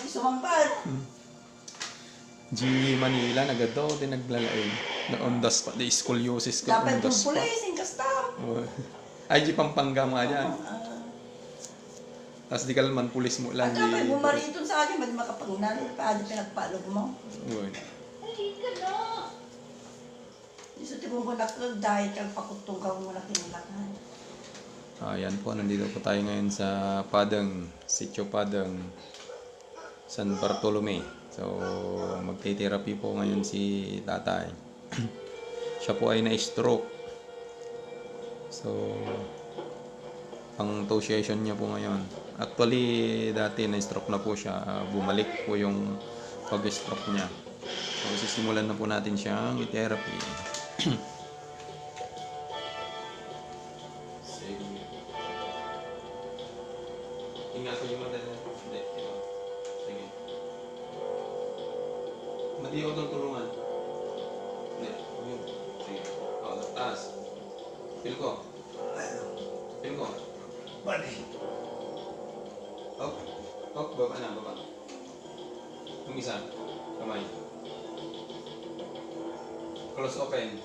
sumangkal. G Manila nagado din naglalain. Na on the spot, the scoliosis ka on Dapat the yung spot. pulis, yung kasta. Oh. Ay, G Pampanga mga dyan. Tapos di ka naman pulis mo lang. At dapat bumariton sa akin, ba't makapagnan? Paano pinagpalog mo? Uy. Gusto mo ko nakag dahil kang pakutong ka mo na kinulakan. Ayan po, nandito po tayo ngayon sa Padang, Sitio Padang, San Bartolome. So, magte-therapy po ngayon si tatay. Siya po ay na-stroke. So, pang toe session niya po ngayon. Actually, dati na-stroke na po siya. Bumalik po yung pag-stroke niya. So, sisimulan na po natin siyang i-therapy. Tingnan ko yung mata niya. Hindi, ito. Sige. Mati ako itong tulungan. Hindi, yun. Sige. O, taas. Feel ko. Feel ko. Bali. Hop. Hop, baba na, baba. Yung isa. Kamay. Close open.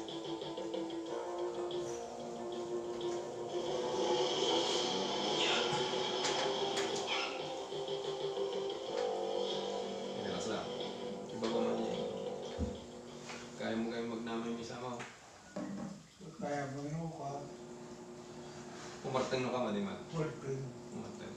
Relax lang. Ibaba mo niya. Kaya mo magnamay yung isa mo. Kaya mo ka. Pumarteng na ka, di ba? Working. Pumarteng.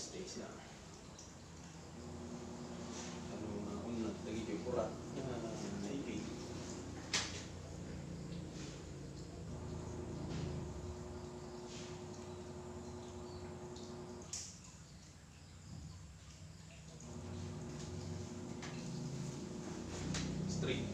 Stays lang. Ano nga kung nagtagit yung kurat na naibig. Straight.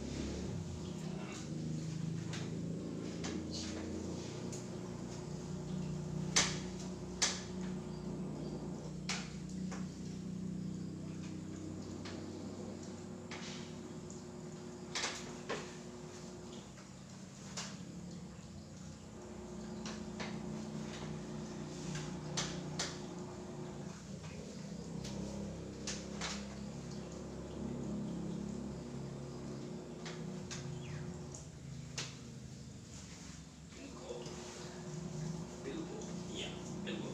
Elbow. Yeah. Elbow.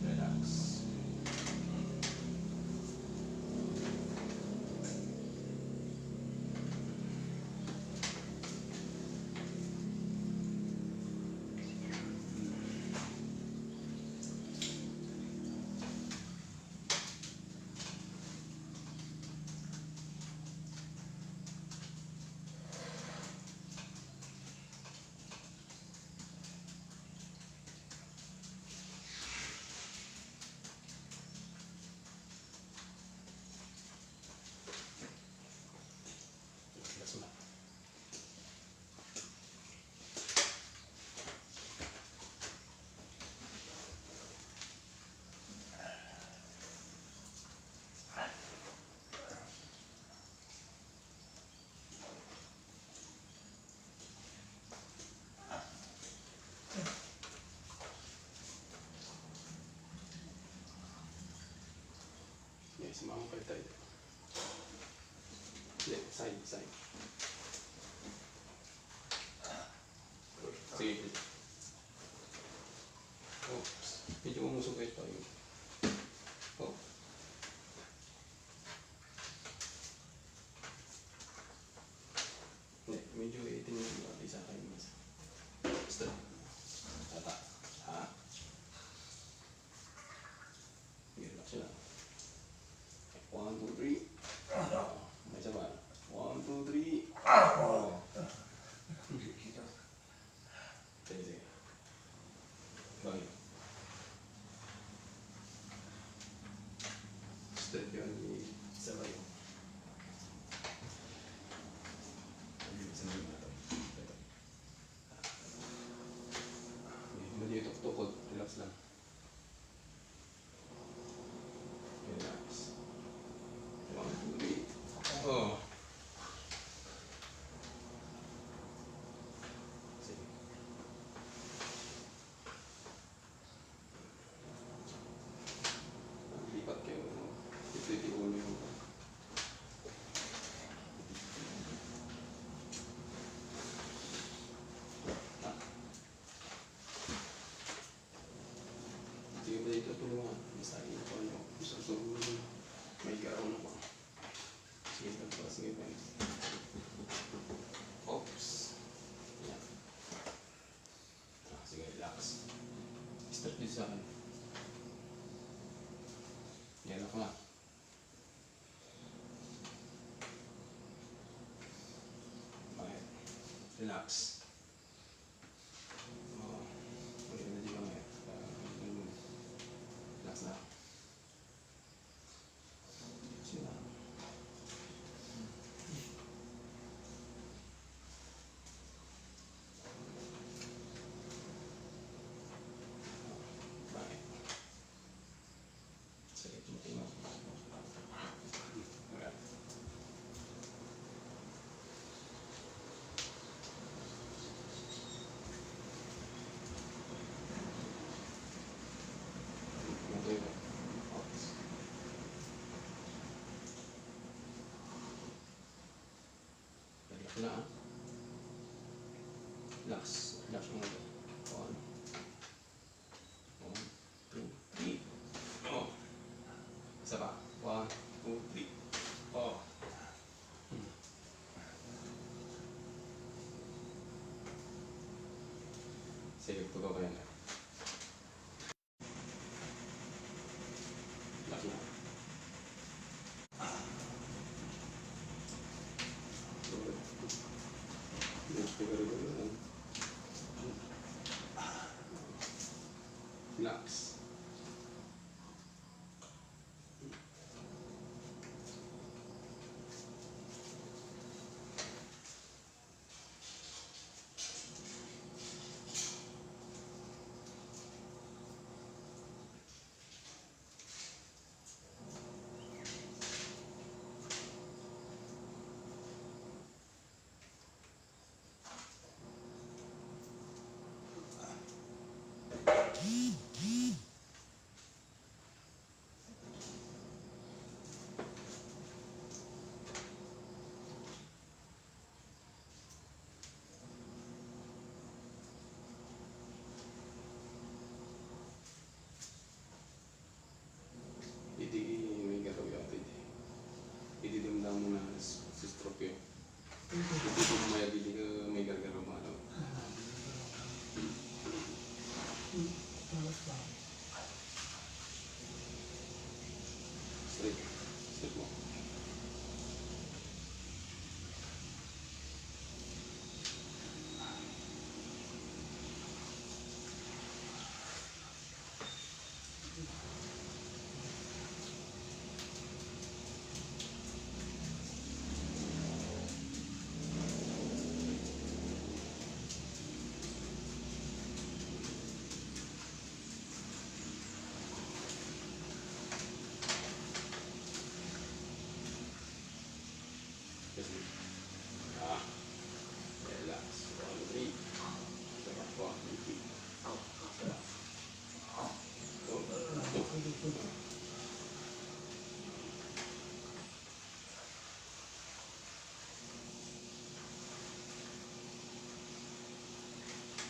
Relax. Relax mo lang. Yes, sumama kayo tayo. Left side, side. Sige. Oops. Medyo umusog kayo tayo. Oh. Hindi, medyo itin yung mga isa kayo mas. Stop. Tata. Ha? Relax lang. 1, 2, 3. May isa ba? 1, 2, 3. Oh. Sige, sige. Bakit? Straight yun, sabay yun. Sabi mo na ito. Medyo tukod, relax lang. Relax. 1, 2, 3. Oh. Sige. Lipat kayo. Ito yung ulo yung sige ba dito tulungan? Masagi ko ano. Susunod mo. May garaw na ko. Sige ba ito? Sige ba ito? Oops. Yan. Sige, relax. Start dito sa akin. Yan ako nga. Okay. Relax. Okay, hindi ka ngayon. Relax na. Sige na. Bakit? Sige, tumutingin ako. Okay. Tumutingin ako. Oops. Relax na ah. Relax. Relax mo ito. 1, 2, 3. Oh. Isa pa. 1, 2, 3. Oh. Sige, tugaw ka yan.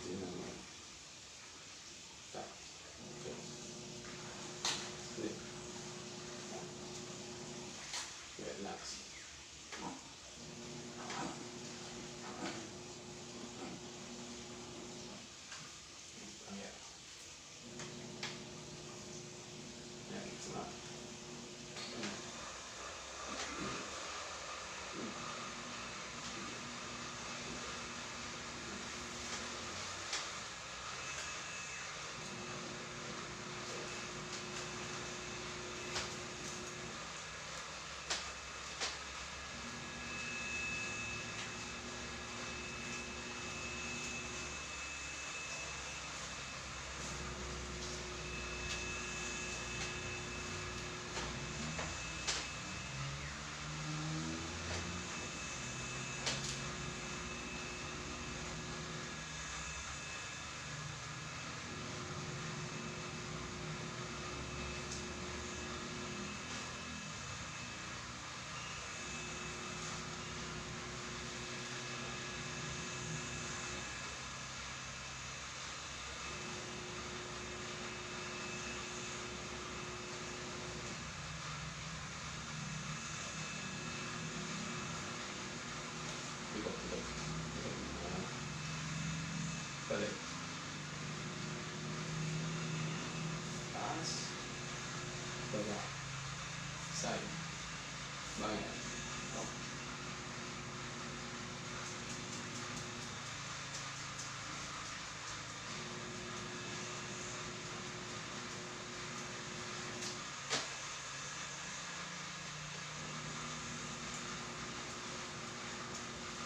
Hindi naman. Tak. Okay. Hindi. Relax. Ayan. Ayan, sama. Ikot, ikot. Ikot. Balik. Taas. Baba. Side. Bangan. Up.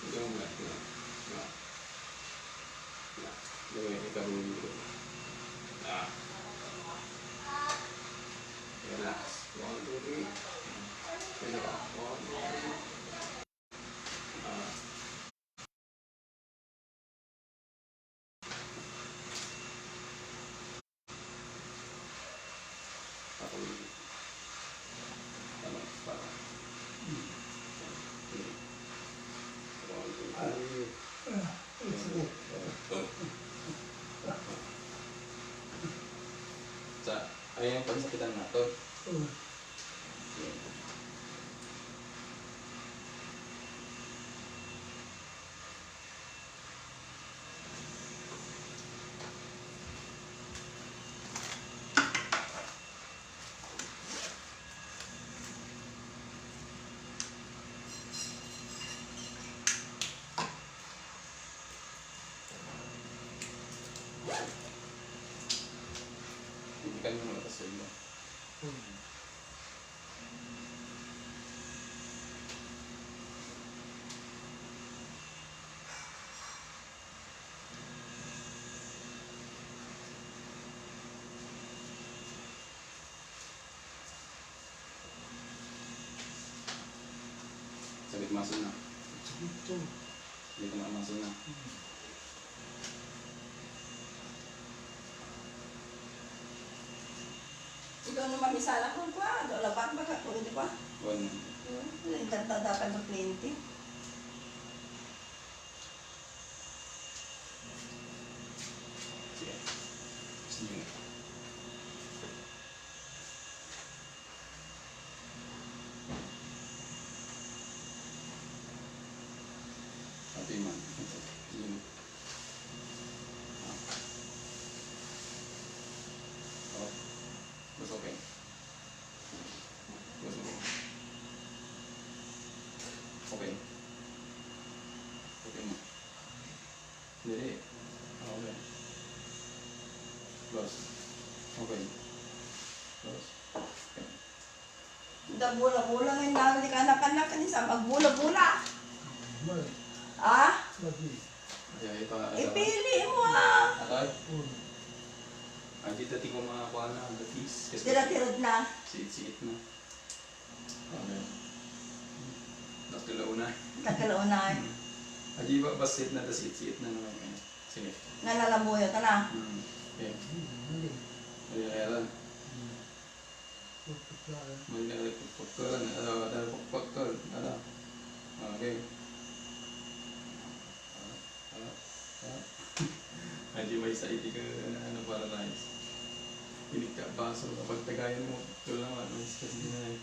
Ito mo mula. Mula. Mula. Gawin, ikaw mo dito. Ah. Relax. 1, 2, 3. Pwede ka. 1, 2, 3. Ah. Ako dito. Tama. Para. 1, 2, 3. Sa, ayun yung pagsakitan natin. Hindi ka nyo natas sa iyo. Sabit muscle na. Dito na muscle na. Ikaw naman misala ko pa. Labat ba ka ko, di ba? One. Nagtadakan ng plenty. Sige. Sige na. Ate man. Sige na. Oh. Mas okay. Mas okay. Okay. Okay mo. Hindi. Okay. Close. Okay. Close. Okay. Bula-bula ngayon namin ka anak-anak kanisa. Magbula-bula. Ah? Kaya ito na. Ipili mo ah. Atay? Dito tingko mga kuha na. Gatis. Tira-tirod na. Siit-siit na. Okay. Nagkalauna. Nagkalaunan. Aji ba basit na, siit-siit na naman. Sige. Nalalamuyo ka na. Okay. Ayan lang. Mali na pagpagkalan. Pagpagkalan. Okay. Aji may sa iti ka ano para tayo. Pinig ka baso kapag tagayan mo. Ito lang ano kasi din na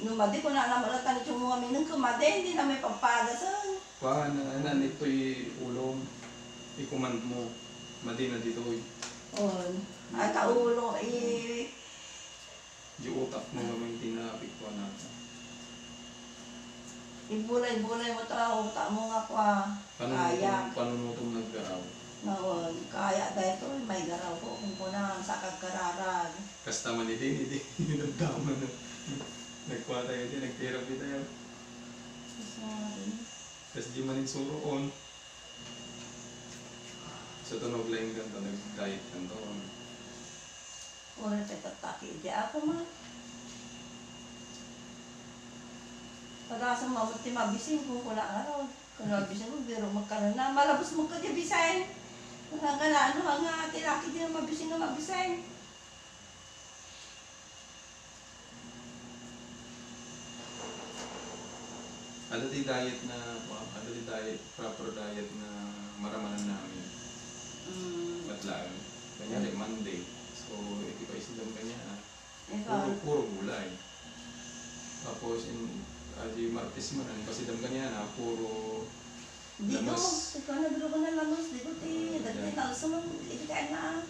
Numadi ko na naman ang tanong mo kami nung kumade, hindi na may pampagasan. Paano na ito'y ulong. I-command mo. Madi na dito. On. At kaulo, Di utak mo naman tinapik ko natin. ibulay-bulay mo ito, utak mo nga pa. Kaya. Panunutong nag-garaw. Noon, kaya dahil ito, may garaw ko kung kunang sa kagkararag. Kasta man hindi. Nagdama na. Nagkuha tayo din, nag-therapy tayo. Tapos di man suroon. Sa tunog lang ganito, nag-diet ganito. Ura tayo tataki, di ako man. Pag-asa mabuti mabising kung wala araw. Kung mabising mo, biro magkaroon na. Malabos mo ka di bisayin. Hanggang na ano, hanggang tilaki din ang mabising na mabisayin. Ano di diet na, ano di diet, proper diet na maramanan namin. Matlaan. Kanyari Monday. So, iba isilang kanya puro gulay. Tapos, di Martes man, pasidam kanya na, puro Dito, lamas. ikaw na biro ko na lamas. Dito, dati nalsuman, ito kaya na.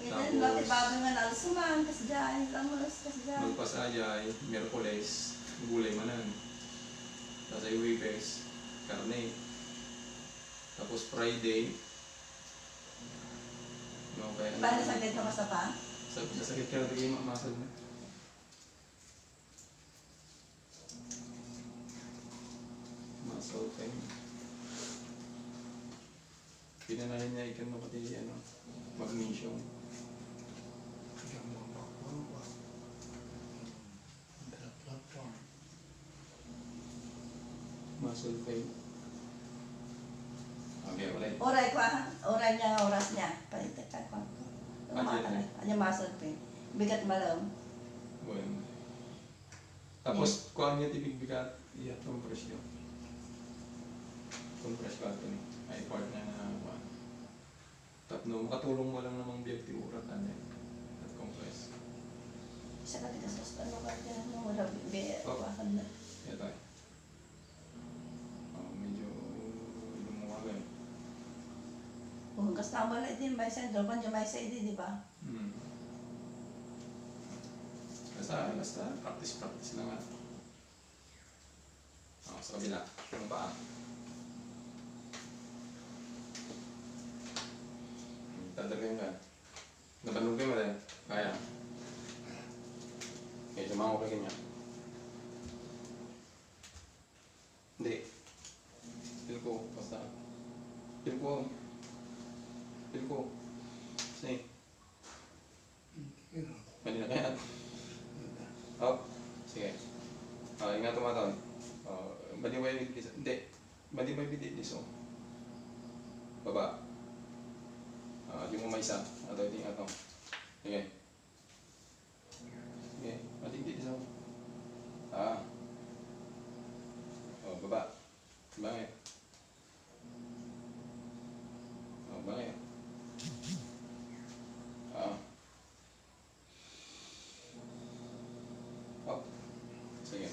Ito, Tapos, dati bago nga nalsuman, kasi dyan, lamas, kasi dyan. Magpasayay, Miyerkules, gulay manan. Tapos ay Webes, karne. Tapos Friday, no, kaya Paano sakit na sa pa? sakit ka na tigay mamasal mo. Muscle pain. Pinanahin niya ikan mo pati magnesium. Muscle pain. Okay, ulit. Oray niya, oras niya. Palitan ka ko. Ano muscle pain. Bigat malam. Bueno. Tapos, kuha niya tibig-bigat, iya, compress yun. Compress ka ito ay part na kuha. Tapno, makatulong mo lang namang biyag tiurat at compress. Isa ka tigas sa ano ka dyan, wala bibig. Na. Ito ay. Medyo lumuwagan. Kung kasama na din, may sendro, kung may sa di ba? Basta, practice lang nga. Sa kabila, yung paa. Tadagay ka. Nabanong kayo mo rin. Kaya. Okay, lumango ka ganyan. Hindi. Feel ko, basta. Feel ko. Sige. Mali na kaya. Up. Sige. Ingat tumatawag. Baliway bidis. Hindi. Baliway bidis. Baba. Di mo may isa. Ato, hindi nga ito. Sige. Sige. Mating bidis ako. Baba. Bangit. Bangit. Up. Sige.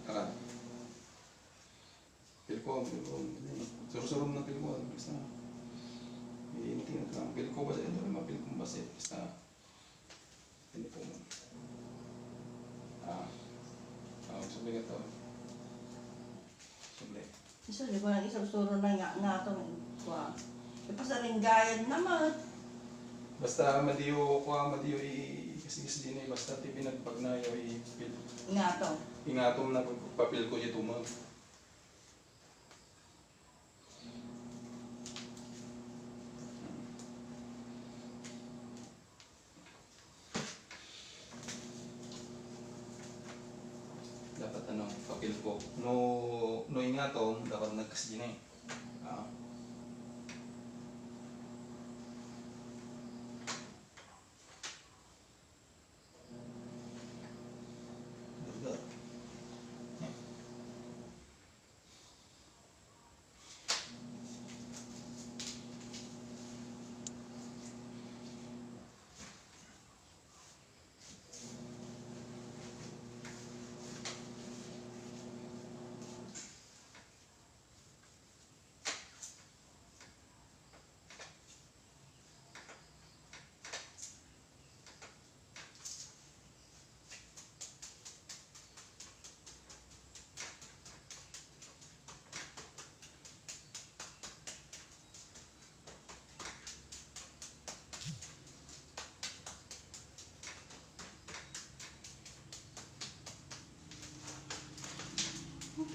Kakat. Pil ko. Surusurum na pil ko. Basta. Iinitin ka. Pil ko ba? Ano rin mapil kong basit. Basta. Hindi po mo. Subli ka to. Subli. Isa, di ba, isang suro na nga ito. Ipasaringgayan naman. Basta madiyo i-kisigis din basta ti pinagpagnayo i-pil. Nga ito. Ingatom na papil ko ito mo. Dapat papil ko. No ingatom, dapat nagkas din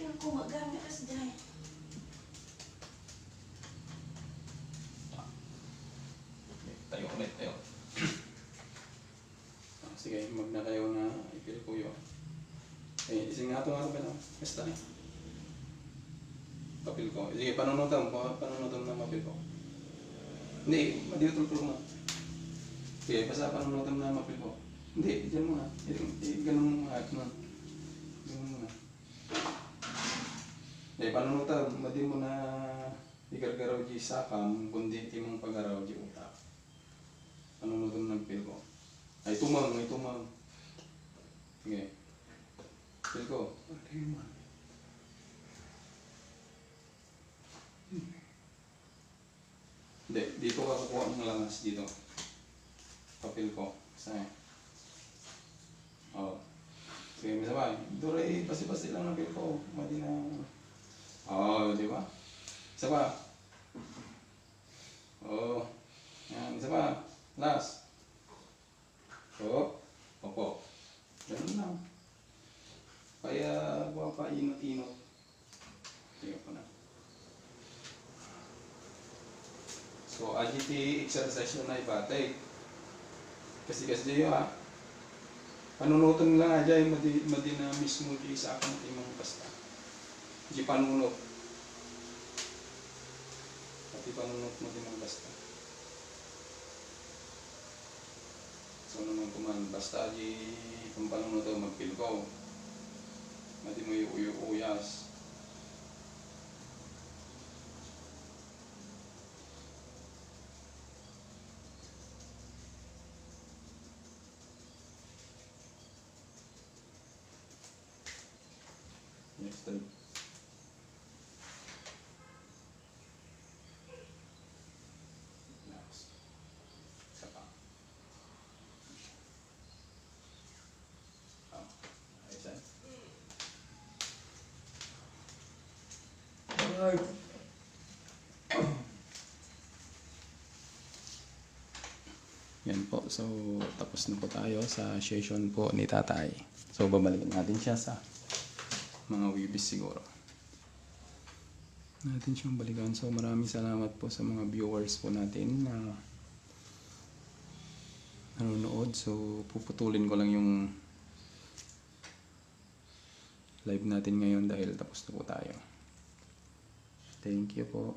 Pero kumagamit kasi dahil. Tayo ulit, tayo. Sige, mag na kayo na ipil ko yun. Eh, ising nga ito ba ito? Basta eh. Papil ko. Sige, panunutam na mapil ko. Hindi, maditultul mo. Sige, basta panunutam na mapil ko. Hindi, dyan muna. Ganun mga nun. Ganun muna. Eh, panunutam, madi mo na igargaraw di sakam, kundi timong pagaraw di utak. Panunutam ng pil ko. Ay, tumang. Sige. Pil ko. Okay, man. Hindi, dito ka kukuha ng langas dito. Papel ko. Saan? Oo. Sige, may sabay. Duray, basi-basi lang ng papel ko. Madi na... Oo, di ba? Isa pa. Oo. Yan, isa pa. Last. Oo. Opo. Ganun lang. Kaya, buwa pa, inot-inot. Sige po na. So, agiti exercise na ibatay. Kasi yun ha. Panunutan lang aja yung madi na mismo di sa akong timang basta. Di panunot. Pati panunot mo di mang basta. So, naman kuman, basta di kung panunot o magpil ko. Madi mo yung uyas. Next time. Next. Isa pa. Ayos yan. Alright. Yan po. So, tapos na po tayo sa session po ni Tatay. So, babalikan natin siya sa mga wibis siguro. Natin siyang balikan. So, maraming salamat po sa mga viewers po natin na nanonood. So, puputulin ko lang yung live natin ngayon dahil tapos na po tayo. Thank you po.